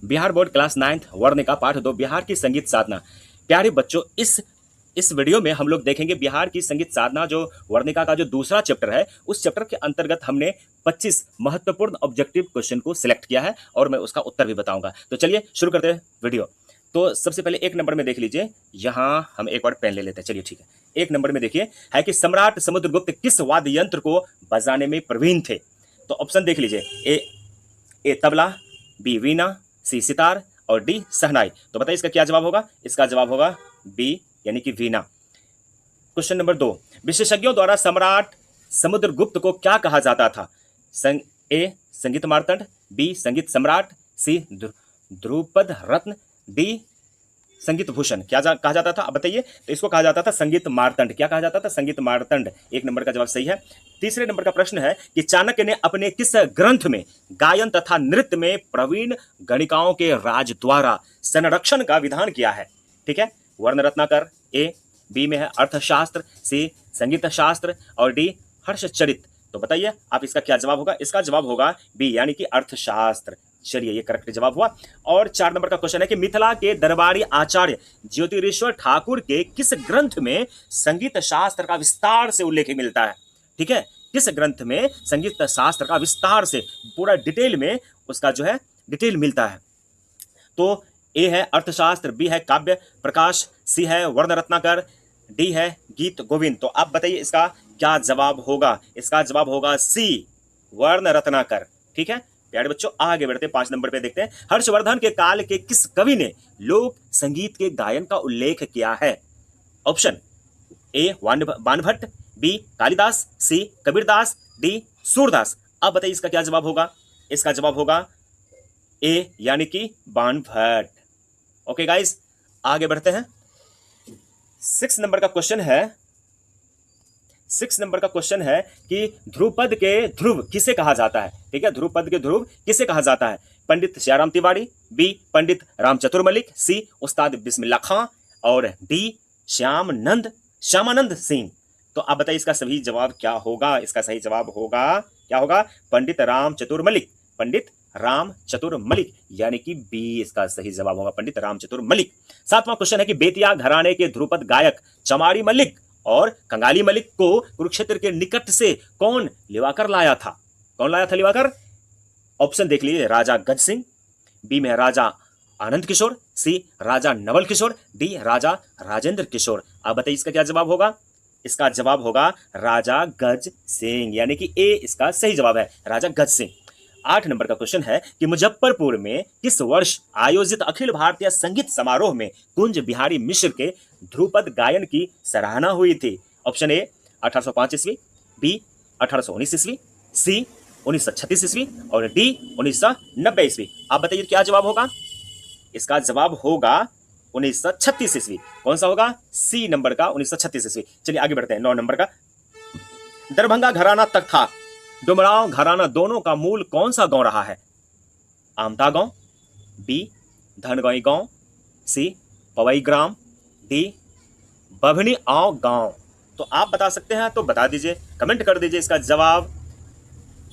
Bihar board class 9th Varnika पाठ 2 बिहार की संगीत साधना। प्यारे बच्चों, इस वीडियो में हम लोग देखेंगे बिहार की संगीत साधना जो वर्णिका का जो दूसरा चैप्टर है, उस चैप्टर के अंतर्गत हमने 25 महत्वपूर्ण ऑब्जेक्टिव क्वेश्चन को सिलेक्ट किया है और मैं उसका उत्तर भी बताऊंगा। तो चलिए शुरू करते हैं वीडियो। तो सबसे पहले 1 नंबर में देख लीजिए, यहाँ हम एक बार पेन ले लेते हैं। चलिए ठीक है, 1 नंबर में देखिए है कि सम्राट समुद्रगुप्त किस वाद्य यंत्र को बजाने में प्रवीण थे। तो ऑप्शन देख लीजिए, ए तबला, बी वीणा, सी सितार और डी शहनाई। तो बताइए इसका क्या जवाब होगा। इसका जवाब होगा बी यानी कि वीणा। क्वेश्चन नंबर 2, विशेषज्ञों द्वारा सम्राट समुद्रगुप्त को क्या कहा जाता था। ए संगीत मार्तंड, बी संगीत सम्राट, सी ध्रुपद रत्न, डी संगीत भूषण। क्या कहा जाता था, अब बताइए। तो इसको कहा जाता था संगीत मार्तंड। क्या कहा जाता था, संगीत मार्तंड। 1 नंबर का जवाब सही है। तीसरे नंबर का प्रश्न है कि चाणक्य ने अपने किस ग्रंथ में गायन तथा नृत्य में प्रवीण गणिकाओं के राज द्वारा संरक्षण का विधान किया है। ठीक है, वर्ण रत्नाकर ए, बी में है अर्थशास्त्र, सी संगीत शास्त्र और डी हर्षचरित। तो बताइए आप इसका क्या जवाब होगा। इसका जवाब होगा बी यानी कि अर्थशास्त्र। चलिए ये करेक्ट जवाब हुआ। और 4 नंबर का क्वेश्चन है कि मिथिला के दरबारी आचार्य ज्योतिरीश्वर ठाकुर के किस ग्रंथ में संगीत शास्त्र का विस्तार से उल्लेख मिलता है। ठीक है, किस ग्रंथ में संगीत शास्त्र का विस्तार से पूरा डिटेल में उसका जो है डिटेल मिलता है। तो ए है अर्थशास्त्र, बी है काव्य प्रकाश, सी है वर्ण रत्नाकर, डी है गीत गोविंद। तो आप बताइए इसका क्या जवाब होगा। इसका जवाब होगा सी वर्ण रत्नाकर। ठीक है प्यारे बच्चों, आगे बढ़ते 5 नंबर पे देखते हैं। हर्षवर्धन के काल के किस कवि ने लोक संगीत के गायन का उल्लेख किया है। Option A Banabhatta, B Kalidas, C Kabirdas, D Surdas. अब बताइए इसका क्या जवाब होगा। इसका जवाब होगा ए यानी कि बाणभट्ट। ओके गाइस, आगे बढ़ते हैं। 6 नंबर का क्वेश्चन है कि ध्रुपद के ध्रुव किसे कहा जाता है। ठीक है, ध्रुपद के ध्रुव किसे कहा जाता है। पंडित श्याराम तिवारी, बी पंडित राम चतुर मलिक, सी उस्ताद बिस्मिल्लाह खां और डी श्यामानंद सिंह। तो आप बताइए इसका सही जवाब क्या होगा। इसका सही जवाब होगा क्या होगा, पंडित राम चतुर मलिक। पंडित राम चतुर मलिक यानी कि बी इसका सही जवाब होगा, पंडित राम चतुर मलिक। 7वां क्वेश्चन है कि बेतिया घराने के ध्रुपद गायक चमाड़ी मलिक और कंगाली मलिक को कुरुक्षेत्र के निकट से कौन लिवाकर लाया था। कौन लाया था लिवाकर। ऑप्शन देख लीजिए, राजा गज सिंह, बी में राजा आनंद किशोर, सी राजा नवल किशोर, डी राजा राजेंद्र किशोर। आप बताइए इसका क्या जवाब होगा। इसका जवाब होगा राजा गज सिंह यानी कि ए इसका सही जवाब है, राजा गज सिंह। 8 नंबर का क्वेश्चन है कि मुजफ्फरपुर में किस वर्ष आयोजित अखिल भारतीय संगीत समारोह में कुंज बिहारी मिश्र के ध्रुपद गायन की सराहना हुई थी। ऑप्शन ए 1805 ईस्वी, बी 1819 ईस्वी, सी 1936 ईस्वी और डी 1990 ईस्वी। आप बताइए क्या जवाब होगा। इसका जवाब होगा 1936 ईस्वी। कौन सा होगा, सी नंबर का 1936 ईस्वी। चलिए आगे बढ़ते हैं। 9 नंबर का, दरभंगा घराना तथा डुमरांव घराना दोनों का मूल कौन सा गांव रहा है। आमता गांव, बी धनगौई गांव, सी पवई ग्राम, डी बभनी आंव गांव। तो आप बता सकते हैं तो बता दीजिए, कमेंट कर दीजिए इसका जवाब।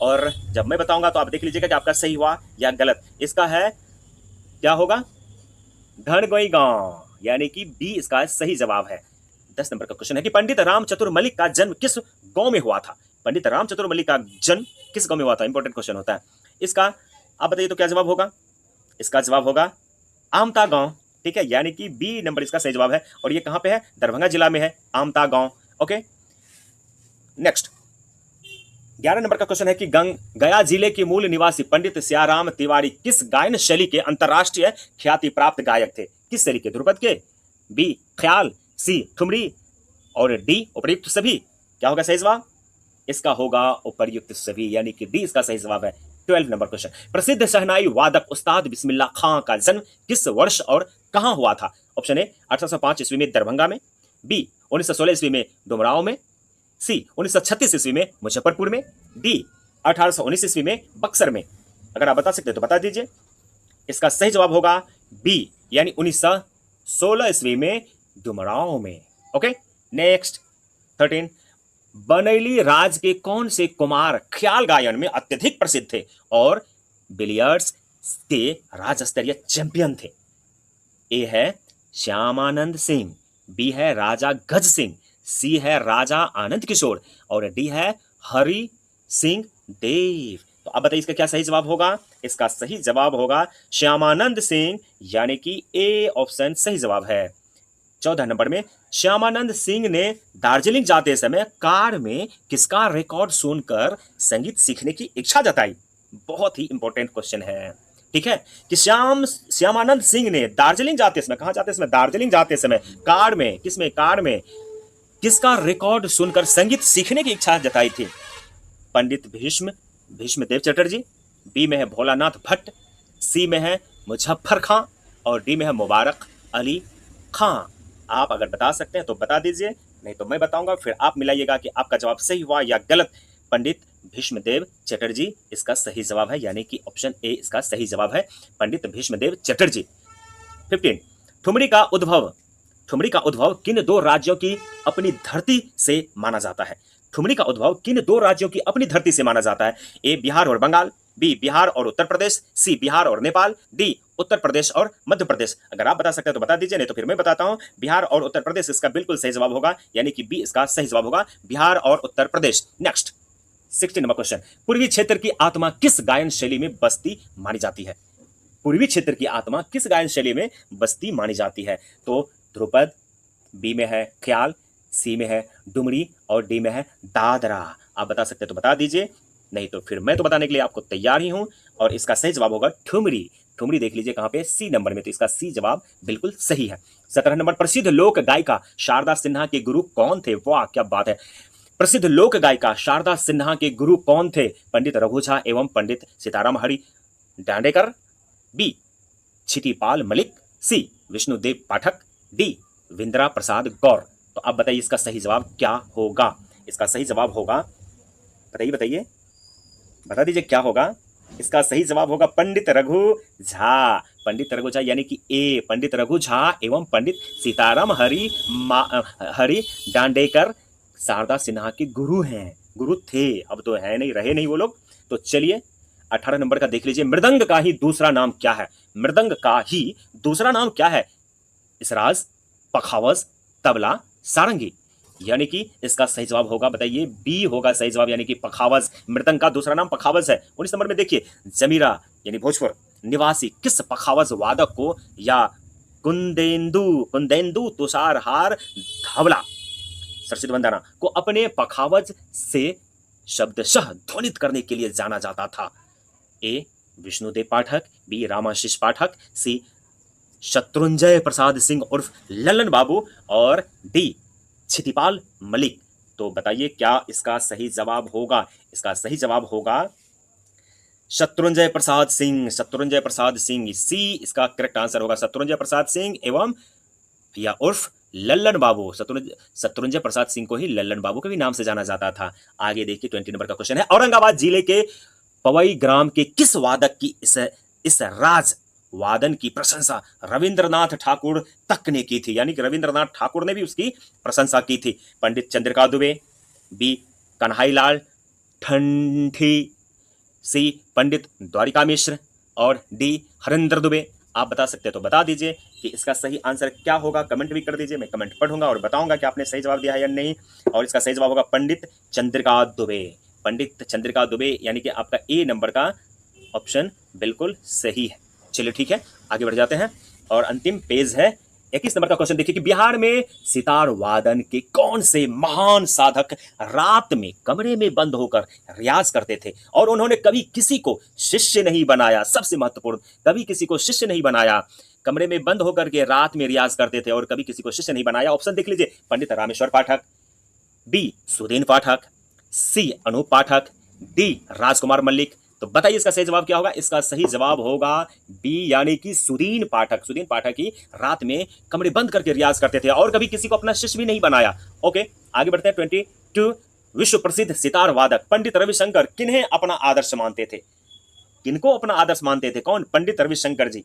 और जब मैं बताऊंगा तो आप देख लीजिएगा कि आपका सही हुआ या गलत। इसका है क्या होगा, धनगौई गांव यानी कि बी इसका सही जवाब है। 10 नंबर का क्वेश्चन है कि पंडित राम चतुर मलिक का जन्म किस गांव में हुआ था। पंडित राम चतुर मलिक का जन्म किस गांव में हुआ था, इंपॉर्टेंट क्वेश्चन होता है। इसका आप बताइए तो क्या जवाब होगा। इसका जवाब होगा आमता गांव। ठीक है, यानी कि बी नंबर इसका सही जवाब है। और ये कहां पे है, दरभंगा जिला में है, आमता गांव। ओके नेक्स्ट 11 नंबर का क्वेश्चन है कि गया जिले के मूल निवासी पंडित श्याराम तिवारी किस गायन शैली के अंतरराष्ट्रीय ख्याति प्राप्त गायक थे। किस शैली के, ध्रुपद के, बी ख्याल, सी ठुमरी और डी उपर्युक्त सभी। क्या होगा सही जवाब। इसका होगा उपर्युक्त सभी यानी कि डी इसका सही जवाब है। 12 नंबर क्वेश्चन, प्रसिद्ध शहनाई वादक उस्ताद बिस्मिल्लाह खां का जन्म किस वर्ष और कहां हुआ था। ऑप्शन ए 1805 ईस्वी में दरभंगा में, बी 1916 ईस्वी में डुमरांव में, सी 1936 ईस्वी में मुजफ्फरपुर में, डी 1819 ईस्वी में बक्सर में। अगर आप बता सकते हैं तो बता दीजिए। इसका सही जवाब होगा बी यानी 1916 ईस्वी में डुमरांव में। ओके नेक्स्ट 13, बनैली राज के कौन से कुमार ख्याल गायन में अत्यधिक प्रसिद्ध थे और बिलियर्ड्स, के राज्य स्तरीय चैंपियन थे? ए है श्यामानंद सिंह, बी है राजा गज सिंह, सी है राजा आनंद किशोर और डी है हरि सिंह देव। तो अब बताइए इसका क्या सही जवाब होगा? इसका सही जवाब होगा श्यामानंद सिंह, यानी कि ए ऑप्शन सही जवाब है। 14 नंबर में, श्यामानंद सिंह ने दार्जिलिंग जाते समय कार में किसका रिकॉर्ड सुनकर संगीत सीखने की इच्छा जताई? बहुत ही इंपॉर्टेंट क्वेश्चन है, ठीक है, कि श्यामानंद सिंह ने दार्जिलिंग जाते समय, कहां जाते समय? दार्जिलिंग जाते समय कार में, किसमें? कार में किसका रिकॉर्ड सुनकर संगीत सीखने की इच्छा जताई थी? पंडित भीष्मदेव चटर्जी, बी में है भोलानाथ भट्ट, सी में है मुजफ्फर खां और डी में है मुबारक अली खां। आप अगर बता सकते हैं तो बता दीजिए, नहीं तो मैं बताऊंगा, फिर आप मिलाइएगा कि आपका जवाब सही हुआ या गलत। पंडित भीष्मदेव चटर्जी इसका सही जवाब है, यानी कि ऑप्शन ए इसका सही जवाब है, पंडित भीष्मदेव चटर्जी। 15, ठुमरी का उद्भव किन दो राज्यों की अपनी धरती से माना जाता है? ठुमरी का उद्भव किन दो राज्यों की अपनी धरती से माना जाता है? ए बिहार और बंगाल, बी बिहार और उत्तर प्रदेश, सी बिहार और नेपाल, डी उत्तर प्रदेश और मध्य प्रदेश। अगर आप बता सकते हैं तो बता दीजिए, नहीं तो फिर मैं बताता हूं। बिहार और उत्तर प्रदेश इसका बिल्कुल सही जवाब होगा, यानी कि बी इसका सही जवाब होगा, बिहार और Uttar Pradesh. Next 16 number question, पूर्वी क्षेत्र की आत्मा किस गायन शैली में बसती मानी जाती है? पूर्वी क्षेत्र की आत्मा किस गायन शैली में बसती मानी जाती है? तो ध्रुपद, बी में है ख्याल, सी में है डुमरी और डी में है दादरा। आप बता सकते हैं तो बता दीजिए, नहीं तो फिर मैं तो बताने के लिए आपको तैयार ही हूं। और इसका सही जवाब होगा ठुमरी। ठुमरी देख लीजिए कहां पे? सी नंबर में, तो इसका सी जवाब बिल्कुल सही है। 17 नंबर, प्रसिद्ध लोक गायिका शारदा सिन्हा के गुरु कौन थे? वाह क्या बात है! प्रसिद्ध लोक गायिका शारदा सिन्हा के गुरु कौन थे? पंडित रघु झा एवं पंडित सीताराम हरि दांडेकर, बी छितिपाल मलिक, सी विष्णुदेव पाठक, डी विंद्रा प्रसाद गौर। तो अब बताइए इसका सही जवाब क्या होगा? इसका सही जवाब होगा, बताइए बता दीजिए क्या होगा? इसका सही जवाब होगा पंडित रघु झा। पंडित रघु झा, यानी कि ए पंडित रघु झा एवं पंडित सीताराम हरि दांडेकर शारदा सिन्हा के गुरु हैं, गुरु थे, अब तो है नहीं, रहे नहीं वो लोग। तो चलिए 18 नंबर का देख लीजिए, मृदंग का ही दूसरा नाम क्या है? मृदंग का ही दूसरा नाम क्या है? इसराज, पखावज, तबला, सारंगी। यानी कि इसका सही जवाब होगा, बताइए, बी होगा सही जवाब, यानी कि पखावज। मृदंग का दूसरा नाम पखावज है। 19 नंबर में देखिए, जमीरा यानी भोजपुर निवासी किस पखावज वादक को या कुंदेंदु तुषारहार धवला सरसित वंदना को अपने पखावज से शब्दशः ध्वनित करने के लिए जाना जाता था? ए विष्णुदेव पाठक, बी रामाशीष पाठक, सी शत्रुंजय प्रसाद सिंह उर्फ लल्लन बाबू और डी छितिपाल मलिक। तो बताइए क्या इसका सही जवाब होगा? इसका सही जवाब होगा शत्रुंजय प्रसाद सिंह। शत्रुंजय प्रसाद सिंह, सी इसका करेक्ट आंसर होगा, शत्रुंजय प्रसाद सिंह एवं या उर्फ लल्लन बाबू। शत्रुंजय प्रसाद सिंह को ही लल्लन बाबू के भी नाम से जाना जाता था। आगे देखिए 20 नंबर का क्वेश्चन है, औरंगाबाद जिले के पवई ग्राम के किस वादक की इस राज वादन की प्रशंसा रविंद्रनाथ ठाकुर तक ने की थी? यानी कि रविंद्रनाथ ठाकुर ने भी उसकी प्रशंसा की थी। पंडित चंद्रिका दुबे, बी कन्हैयालाल ठंठी, सी पंडित द्वारिका मिश्र और डी हरेंद्र दुबे। आप बता सकते हैं तो बता दीजिए कि इसका सही आंसर क्या होगा, कमेंट भी कर दीजिए, मैं कमेंट पढ़ूंगा और बताऊंगा कि आपने सही जवाब दिया है या नहीं। और इसका सही जवाब होगा पंडित चंद्रिका दुबे। पंडित चंद्रिका दुबे, यानी कि आपका ए नंबर का ऑप्शन बिल्कुल सही है। चलिए ठीक है, आगे बढ़ जाते हैं और अंतिम पेज है 21 नंबर का क्वेश्चन। देखिए कि बिहार में सितार वादन के कौन से महान साधक रात में कमरे में बंद होकर रियाज करते थे और उन्होंने कभी किसी को शिष्य नहीं बनाया? सबसे महत्वपूर्ण, कभी किसी को शिष्य नहीं बनाया, कमरे में बंद होकर के रात में रियाज करते थे और कभी किसी को शिष्य नहीं बनाया। ऑप्शन देख लीजिए, पंडित रामेश्वर पाठक, बी सुधीन पाठक, सी अनूप पाठक, डी राजकुमार मल्लिक। तो बताइए इसका सही जवाब क्या होगा? इसका सही जवाब होगा बी, यानी कि सुदीन पाठक। सुदीन पाठक ही रात में कमरे बंद करके रियाज करते थे और कभी किसी को अपना शिष्य भी नहीं बनाया। ओके, आगे बढ़ते हैं। 22, विश्व प्रसिद्ध सितार वादक पंडित रविशंकर किन्हें अपना आदर्श मानते थे? किनको अपना आदर्श मानते थे? कौन? पंडित रविशंकर जी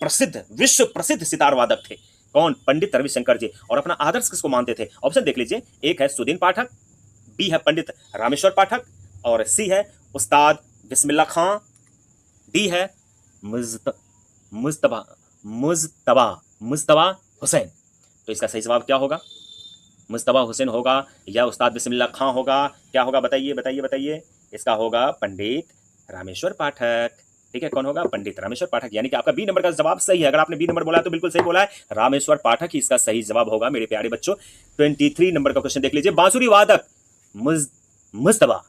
प्रसिद्ध, विश्व प्रसिद्ध सितार वादक थे। कौन? पंडित रविशंकर जी। और अपना आदर्श किसको मानते थे? ऑप्शन देख लीजिए, एक है सुदीन पाठक, बी है पंडित रामेश्वर पाठक और सी है उस्ताद बिस्मिल्लाह खां, डी है मुस्त मुस्तबा मुस्तबा मुस्तबा हुसैन। तो इसका सही जवाब क्या होगा? मुस्तबा हुसैन होगा या उस्ताद बिस्मिल्लाह खां होगा? क्या होगा? बताइए बताइए बताइए। इसका होगा पंडित रामेश्वर पाठक। ठीक है, कौन होगा? पंडित रामेश्वर पाठक। यानी कि आपका बी नंबर का जवाब सही है। अगर आपने बी नंबर बोला है तो बिल्कुल सही बोला है, रामेश्वर पाठक ही इसका सही जवाब होगा मेरे प्यारे बच्चों। 23 नंबर का क्वेश्चन देख लीजिए। बांसुरी वादक मुस्तबा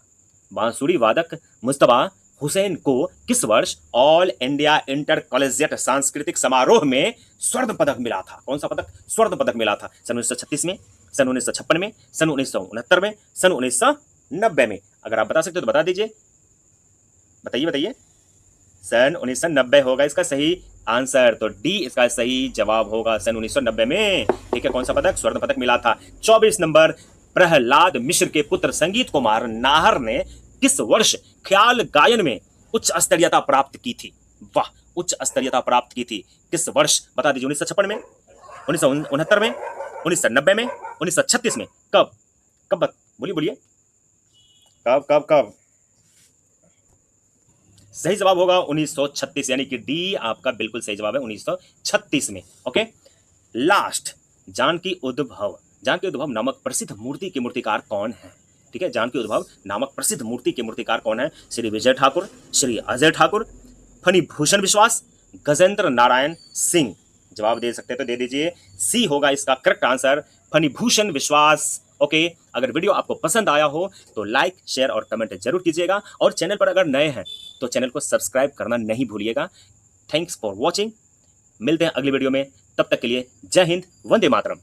बांसुरी वादक मुस्तबा हुसैन को किस वर्ष ऑल इंडिया इंटर कॉलेजिएट सांस्कृतिक समारोह में स्वर्ण पदक मिला था? कौन सा पदक? स्वर्ण पदक मिला था। सन 1936 में, सन 1956 में, सन 1969 में, सन 1990 में? अगर आप बता सकते हो तो बता दीजिए, बताइए बताइए। सन 1990 होगा इसका सही आंसर। तो डी इसका सही जवाब होगा, सन 1990 में। ठीक है, कौन सा पदक? स्वर्ण पदक मिला था। 24 नंबर, प्रहलाद मिश्र के पुत्र संगीत कुमार नाहर ने किस वर्ष ख्याल गायन में उच्च स्तरीयता प्राप्त की थी? वाह, उच्च स्तरीयता प्राप्त की थी किस वर्ष? बता दीजिए। 1956 में, 1969 में, 1990 में, 1936 में? कब कब बोलिए बोलिए, कब कब कब? सही जवाब होगा 1936, यानी कि डी आपका बिल्कुल सही जवाब है, 1936 में। ओके, लास्ट, जानकी उद्भव नामक प्रसिद्ध मूर्ति के मूर्तिकार कौन है? ठीक है, जानकी उद्भव नामक प्रसिद्ध मूर्ति के मूर्तिकार कौन है? श्री विजय ठाकुर, श्री अजय ठाकुर, फणी भूषण विश्वास, गजेंद्र नारायण सिंह? जवाब दे सकते हैं तो दे दीजिए। सी होगा इसका करेक्ट आंसर, फणी भूषण विश्वास। ओके, अगर वीडियो आपको पसंद आया हो तो लाइक, शेयर और कमेंट जरूर कीजिएगा, और चैनल पर अगर नए हैं तो चैनल को सब्सक्राइब करना नहीं भूलिएगा। Thanks for watching. मिलते हैं अगली वीडियो में, तब तक के लिए जय हिंद, वंदे मातरम।